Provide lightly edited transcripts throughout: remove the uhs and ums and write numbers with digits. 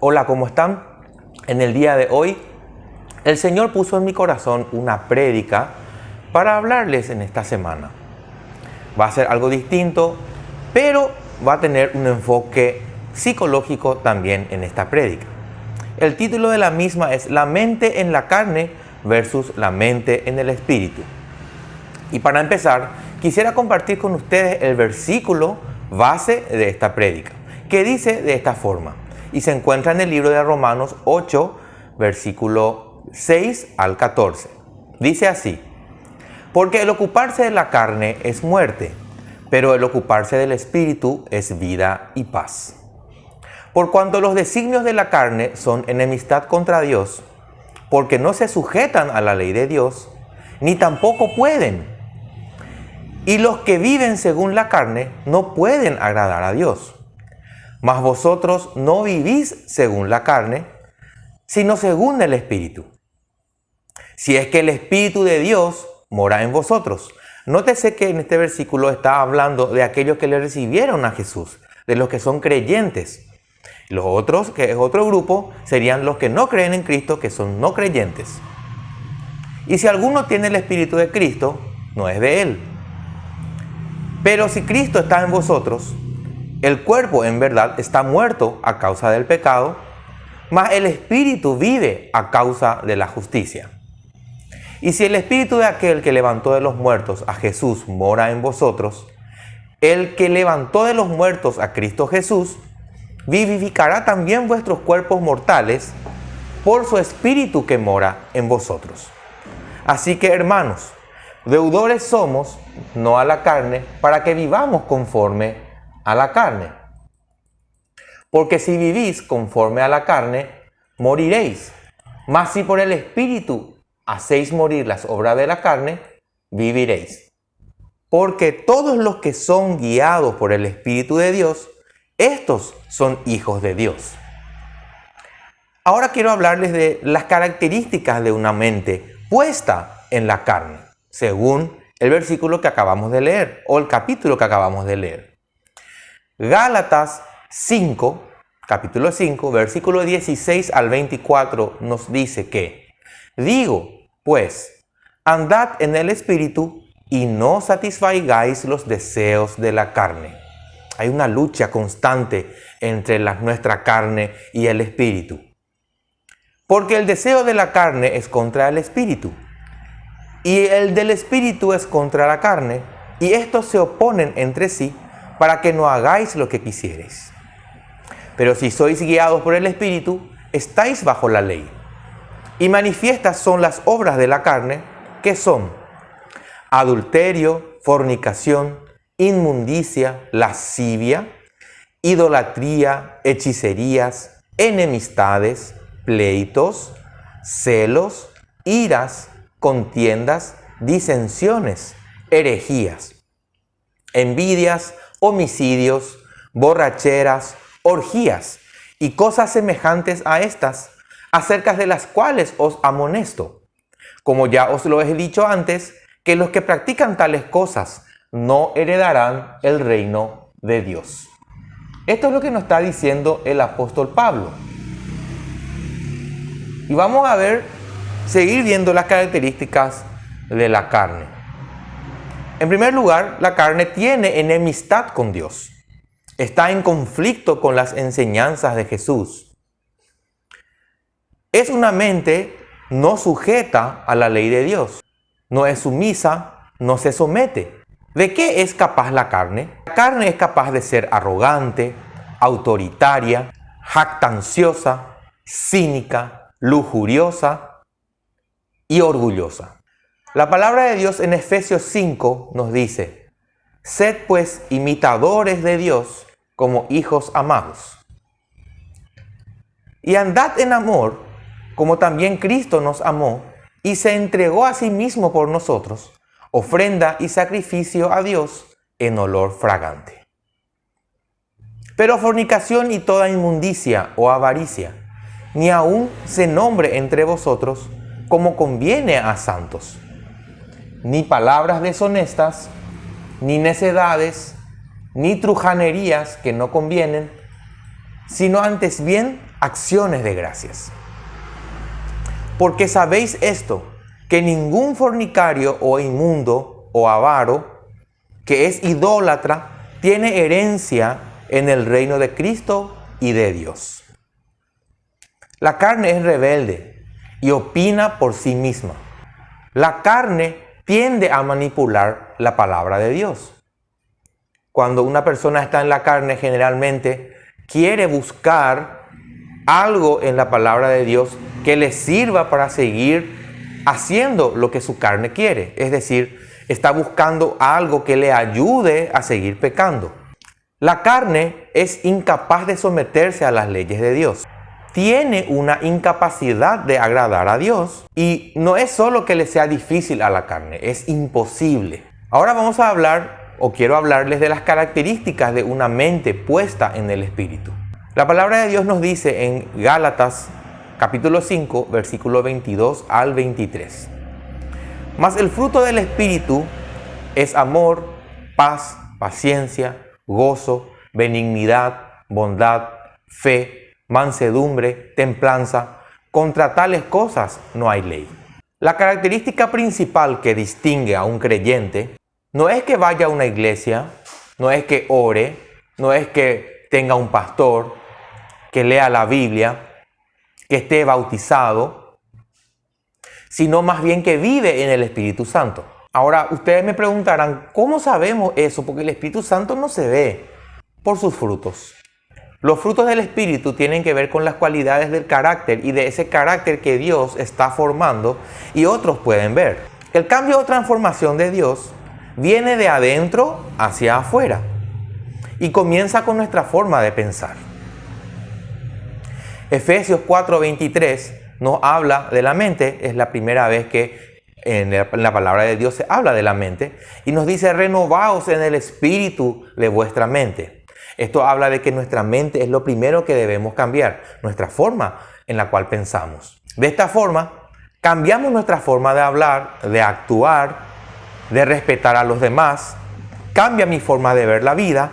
Hola, ¿cómo están? En el día de hoy, el Señor puso en mi corazón una prédica para hablarles en esta semana. Va a ser algo distinto, pero va a tener un enfoque psicológico también en esta prédica. El título de la misma es La mente en la carne versus la mente en el espíritu. Y para empezar, quisiera compartir con ustedes el versículo base de esta prédica, que dice de esta forma, y se encuentra en el libro de Romanos 8, versículo 6 al 14. Dice así: porque el ocuparse de la carne es muerte, pero el ocuparse del espíritu es vida y paz. Por cuanto los designios de la carne son enemistad contra Dios, porque no se sujetan a la ley de Dios, ni tampoco pueden. Y los que viven según la carne no pueden agradar a Dios. Mas vosotros no vivís según la carne, sino según el Espíritu. Si es que el Espíritu de Dios mora en vosotros. Nótese que en este versículo está hablando de aquellos que le recibieron a Jesús, de los que son creyentes. Los otros, que es otro grupo, serían los que no creen en Cristo, que son no creyentes. Y si alguno tiene el Espíritu de Cristo, no es de él. Pero si Cristo está en vosotros, el cuerpo en verdad está muerto a causa del pecado, mas el espíritu vive a causa de la justicia. Y si el espíritu de aquel que levantó de los muertos a Jesús mora en vosotros, el que levantó de los muertos a Cristo Jesús, vivificará también vuestros cuerpos mortales por su espíritu que mora en vosotros. Así que, hermanos, deudores somos, no a la carne, para que vivamos conforme a la carne. Porque si vivís conforme a la carne, moriréis. Mas si por el Espíritu hacéis morir las obras de la carne, viviréis. Porque todos los que son guiados por el Espíritu de Dios, estos son hijos de Dios. Ahora quiero hablarles de las características de una mente puesta en la carne, según el versículo que acabamos de leer, o el capítulo que acabamos de leer. Gálatas 5, capítulo 5, versículo 16 al 24 nos dice que: digo, pues, andad en el Espíritu y no satisfagáis los deseos de la carne. Hay una lucha constante entre nuestra carne y el Espíritu. Porque el deseo de la carne es contra el Espíritu, y el del Espíritu es contra la carne, y estos se oponen entre sí, para que no hagáis lo que quisierais. Pero si sois guiados por el Espíritu, estáis bajo la ley. Y manifiestas son las obras de la carne, que son adulterio, fornicación, inmundicia, lascivia, idolatría, hechicerías, enemistades, pleitos, celos, iras, contiendas, disensiones, herejías, envidias, homicidios, borracheras, orgías y cosas semejantes a estas, acerca de las cuales os amonesto, como ya os lo he dicho antes, que los que practican tales cosas no heredarán el reino de Dios. Esto es lo que nos está diciendo el apóstol Pablo. Y vamos a seguir viendo las características de la carne. En primer lugar, la carne tiene enemistad con Dios. Está en conflicto con las enseñanzas de Jesús. Es una mente no sujeta a la ley de Dios. No es sumisa, no se somete. ¿De qué es capaz la carne? La carne es capaz de ser arrogante, autoritaria, jactanciosa, cínica, lujuriosa y orgullosa. La palabra de Dios en Efesios 5 nos dice: sed pues imitadores de Dios como hijos amados. Y andad en amor, como también Cristo nos amó y se entregó a sí mismo por nosotros, ofrenda y sacrificio a Dios en olor fragante. Pero fornicación y toda inmundicia o avaricia, ni aun se nombre entre vosotros como conviene a santos. Ni palabras deshonestas, ni necedades, ni trujanerías que no convienen, sino antes bien acciones de gracias. Porque sabéis esto, que ningún fornicario o inmundo o avaro que es idólatra tiene herencia en el reino de Cristo y de Dios. La carne es rebelde y opina por sí misma. La carne tiende a manipular la palabra de Dios. Cuando una persona está en la carne, generalmente quiere buscar algo en la palabra de Dios que le sirva para seguir haciendo lo que su carne quiere. Es decir, está buscando algo que le ayude a seguir pecando. La carne es incapaz de someterse a las leyes de Dios. Tiene una incapacidad de agradar a Dios y no es solo que le sea difícil a la carne, es imposible. Ahora vamos a hablar, o quiero hablarles de las características de una mente puesta en el Espíritu. La palabra de Dios nos dice en Gálatas capítulo 5, versículo 22 al 23. Mas el fruto del Espíritu es amor, paz, paciencia, gozo, benignidad, bondad, fe, mansedumbre, templanza. Contra tales cosas no hay ley. La característica principal que distingue a un creyente no es que vaya a una iglesia, no es que ore, no es que tenga un pastor, que lea la Biblia, que esté bautizado, sino más bien que vive en el Espíritu Santo. Ahora, ustedes me preguntarán, ¿cómo sabemos eso? Porque el Espíritu Santo no se ve por sus frutos. Los frutos del Espíritu tienen que ver con las cualidades del carácter y de ese carácter que Dios está formando y otros pueden ver. El cambio o transformación de Dios viene de adentro hacia afuera y comienza con nuestra forma de pensar. Efesios 4:23 nos habla de la mente, es la primera vez que en la palabra de Dios se habla de la mente y nos dice: renovaos en el espíritu de vuestra mente. Esto habla de que nuestra mente es lo primero que debemos cambiar, nuestra forma en la cual pensamos. De esta forma, cambiamos nuestra forma de hablar, de actuar, de respetar a los demás, cambia mi forma de ver la vida,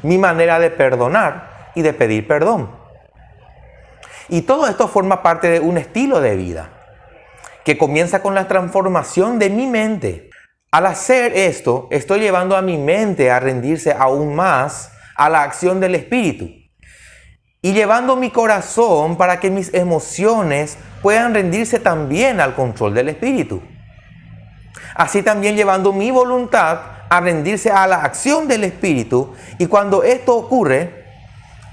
mi manera de perdonar y de pedir perdón. Y todo esto forma parte de un estilo de vida que comienza con la transformación de mi mente. Al hacer esto, estoy llevando a mi mente a rendirse aún más a la acción del Espíritu y llevando mi corazón para que mis emociones puedan rendirse también al control del Espíritu. Así también llevando mi voluntad a rendirse a la acción del Espíritu, y cuando esto ocurre,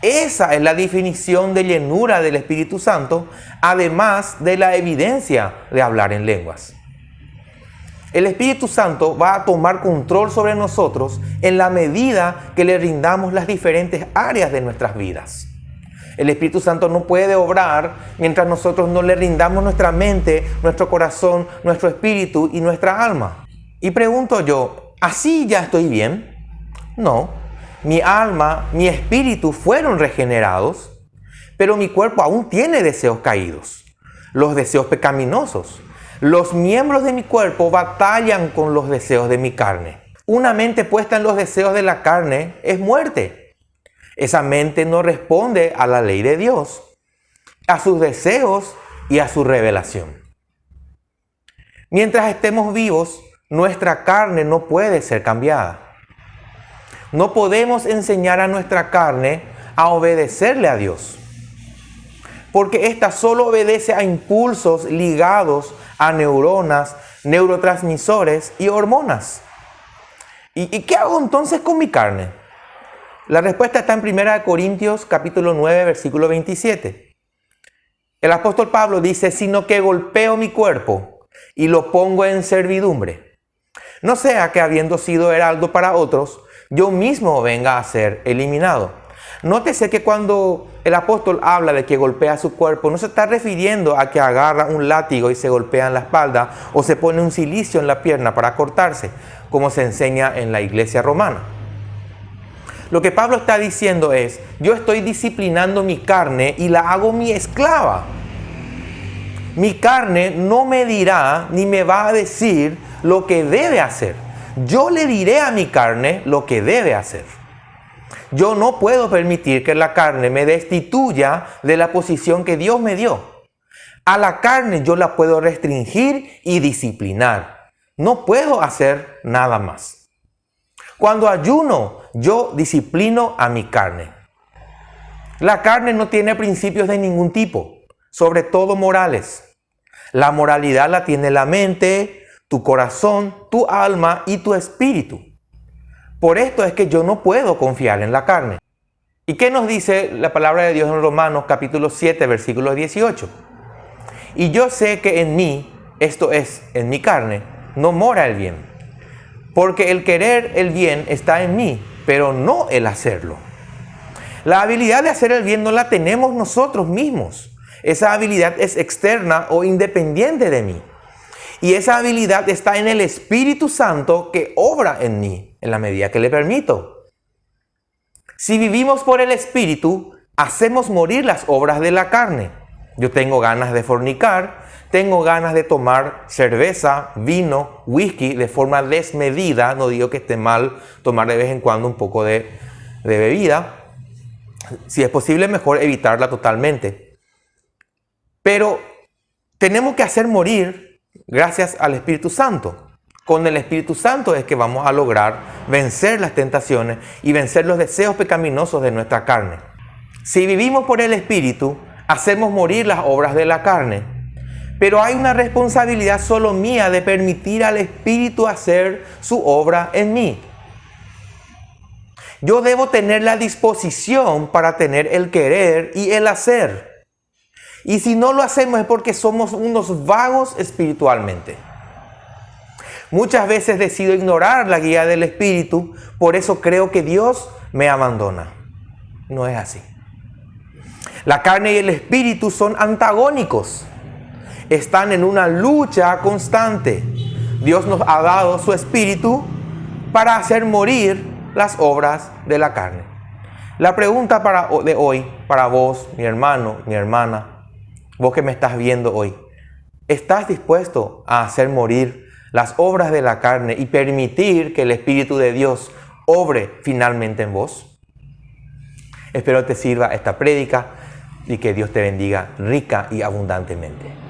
esa es la definición de llenura del Espíritu Santo, además de la evidencia de hablar en lenguas. El Espíritu Santo va a tomar control sobre nosotros en la medida que le rindamos las diferentes áreas de nuestras vidas. El Espíritu Santo no puede obrar mientras nosotros no le rindamos nuestra mente, nuestro corazón, nuestro espíritu y nuestra alma. Y pregunto yo, ¿así ya estoy bien? No. Mi alma, mi espíritu fueron regenerados, pero mi cuerpo aún tiene deseos caídos, los deseos pecaminosos. Los miembros de mi cuerpo batallan con los deseos de mi carne. Una mente puesta en los deseos de la carne es muerte. Esa mente no responde a la ley de Dios, a sus deseos y a su revelación. Mientras estemos vivos, nuestra carne no puede ser cambiada. No podemos enseñar a nuestra carne a obedecerle a Dios, porque ésta solo obedece a impulsos ligados a neuronas, neurotransmisores y hormonas. ¿Y qué hago entonces con mi carne? La respuesta está en 1 Corintios capítulo 9, versículo 27. El apóstol Pablo dice: sino que golpeo mi cuerpo y lo pongo en servidumbre, no sea que habiendo sido heraldo para otros, yo mismo venga a ser eliminado. Nótese que cuando el apóstol habla de que golpea su cuerpo, no se está refiriendo a que agarra un látigo y se golpea en la espalda o se pone un cilicio en la pierna para cortarse, como se enseña en la iglesia romana. Lo que Pablo está diciendo es: yo estoy disciplinando mi carne y la hago mi esclava. Mi carne no me dirá ni me va a decir lo que debe hacer. Yo le diré a mi carne lo que debe hacer. Yo no puedo permitir que la carne me destituya de la posición que Dios me dio. A la carne yo la puedo restringir y disciplinar. No puedo hacer nada más. Cuando ayuno, yo disciplino a mi carne. La carne no tiene principios de ningún tipo, sobre todo morales. La moralidad la tiene la mente, tu corazón, tu alma y tu espíritu. Por esto es que yo no puedo confiar en la carne. ¿Y qué nos dice la palabra de Dios en Romanos capítulo 7, versículo 18? Y yo sé que en mí, esto es, en mi carne, no mora el bien. Porque el querer el bien está en mí, pero no el hacerlo. La habilidad de hacer el bien no la tenemos nosotros mismos. Esa habilidad es externa o independiente de mí. Y esa habilidad está en el Espíritu Santo que obra en mí, en la medida que le permito. Si vivimos por el Espíritu, hacemos morir las obras de la carne. Yo tengo ganas de fornicar, tengo ganas de tomar cerveza, vino, whisky de forma desmedida. No digo que esté mal tomar de vez en cuando un poco de bebida. Si es posible, mejor evitarla totalmente. Pero tenemos que hacer morir gracias al Espíritu Santo. Con el Espíritu Santo es que vamos a lograr vencer las tentaciones y vencer los deseos pecaminosos de nuestra carne. Si vivimos por el Espíritu, hacemos morir las obras de la carne. Pero hay una responsabilidad solo mía de permitir al Espíritu hacer su obra en mí. Yo debo tener la disposición para tener el querer y el hacer. Y si no lo hacemos es porque somos unos vagos espiritualmente. Muchas veces decido ignorar la guía del Espíritu, por eso creo que Dios me abandona. No es así. La carne y el Espíritu son antagónicos. Están en una lucha constante. Dios nos ha dado su Espíritu para hacer morir las obras de la carne. La pregunta de hoy, para vos, mi hermano, mi hermana, vos que me estás viendo hoy, ¿estás dispuesto a hacer morir las obras de la carne y permitir que el Espíritu de Dios obre finalmente en vos? Espero te sirva esta prédica y que Dios te bendiga rica y abundantemente.